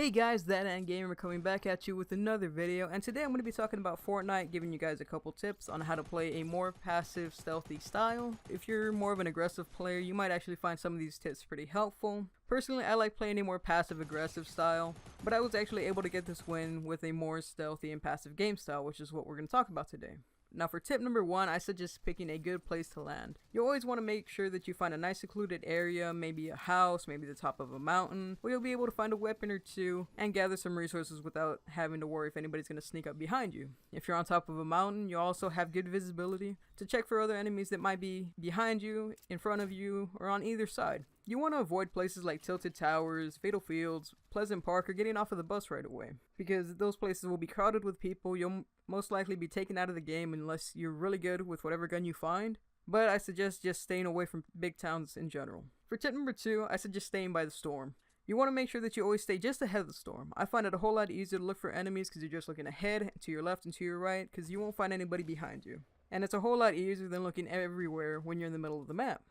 Hey guys, ThatEndGamer coming back at you with another video, and today I'm going to be talking about Fortnite, giving you guys a couple tips on how to play a more passive, stealthy style. If you're more of an aggressive player, you might actually find some of these tips pretty helpful. Personally, I like playing a more passive-aggressive style, but I was actually able to get this win with a more stealthy and passive game style, which is what we're going to talk about today. Now for tip number 1, I suggest picking a good place to land. You always want to make sure that you find a nice secluded area, maybe a house, maybe the top of a mountain, where you'll be able to find a weapon or two and gather some resources without having to worry if anybody's going to sneak up behind you. If you're on top of a mountain, you also have good visibility to check for other enemies that might be behind you, in front of you, or on either side. You want to avoid places like tilted towers, fatal fields, Pleasant Park, or getting off of the bus right away, because those places will be crowded with people. You'll most likely be taken out of the game unless you're really good with whatever gun you find, but I suggest just staying away from big towns in general. For tip number 2, I suggest staying by the storm. You want to make sure that you always stay just ahead of the storm. I find it a whole lot easier to look for enemies because you're just looking ahead, to your left and to your right, because you won't find anybody behind you. And it's a whole lot easier than looking everywhere when you're in the middle of the map.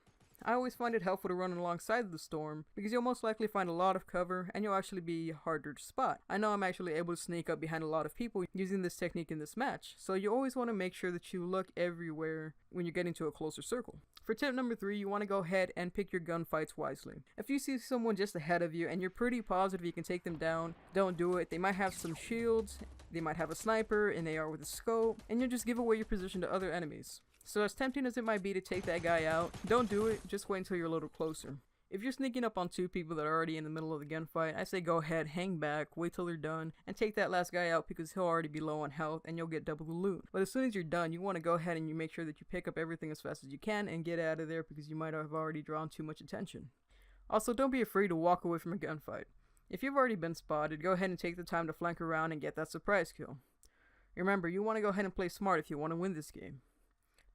I always find it helpful to run alongside the storm because you'll most likely find a lot of cover and you'll actually be harder to spot. I know I'm actually able to sneak up behind a lot of people using this technique in this match, so you always want to make sure that you look everywhere when you're getting to a closer circle. For tip number 3, you want to go ahead and pick your gunfights wisely. If you see someone just ahead of you and you're pretty positive you can take them down, don't do it. They might have some shields, they might have a sniper, an AR with a scope, and you'll just give away your position to other enemies. So as tempting as it might be to take that guy out, don't do it, just wait until you're a little closer. If you're sneaking up on 2 people that are already in the middle of the gunfight, I say go ahead, hang back, wait till they're done, and take that last guy out because he'll already be low on health and you'll get double the loot. But as soon as you're done, you want to go ahead and you make sure that you pick up everything as fast as you can and get out of there because you might have already drawn too much attention. Also, don't be afraid to walk away from a gunfight. If you've already been spotted, go ahead and take the time to flank around and get that surprise kill. Remember, you want to go ahead and play smart if you want to win this game.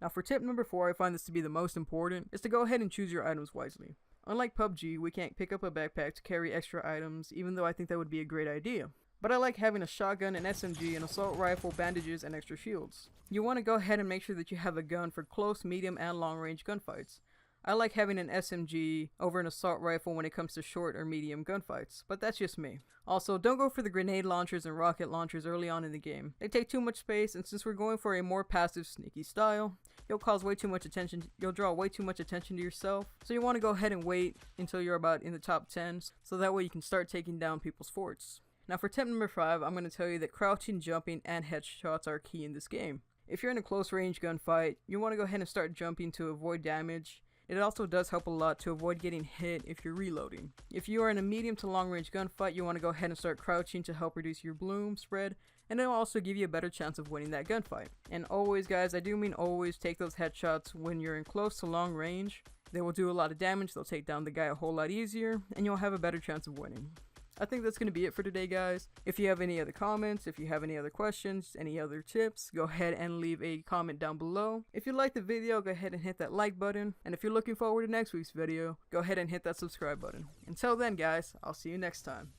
Now for tip number 4, I find this to be the most important, is to go ahead and choose your items wisely. Unlike PUBG, we can't pick up a backpack to carry extra items, even though I think that would be a great idea. But I like having a shotgun, an SMG, an assault rifle, bandages, and extra shields. You want to go ahead and make sure that you have a gun for close, medium, and long range gunfights. I like having an SMG over an assault rifle when it comes to short or medium gunfights, but that's just me. Also, don't go for the grenade launchers and rocket launchers early on in the game. They take too much space, and since we're going for a more passive, sneaky style, you'll cause way too much attention, you'll draw way too much attention to yourself. So you want to go ahead and wait until you're about in the top 10, so that way you can start taking down people's forts. Now for tip number 5, I'm going to tell you that crouching, jumping, and headshots are key in this game. If you're in a close range gunfight, you want to go ahead and start jumping to avoid damage. It also does help a lot to avoid getting hit if you're reloading. If you are in a medium to long range gunfight, you want to go ahead and start crouching to help reduce your bloom spread, and it'll also give you a better chance of winning that gunfight. And always guys, I do mean always, take those headshots when you're in close to long range. They will do a lot of damage, they'll take down the guy a whole lot easier, and you'll have a better chance of winning. I think that's going to be it for today guys. If you have any other comments, if you have any other questions, any other tips, go ahead and leave a comment down below. If you liked the video, go ahead and hit that like button. And if you're looking forward to next week's video, go ahead and hit that subscribe button. Until then guys, I'll see you next time.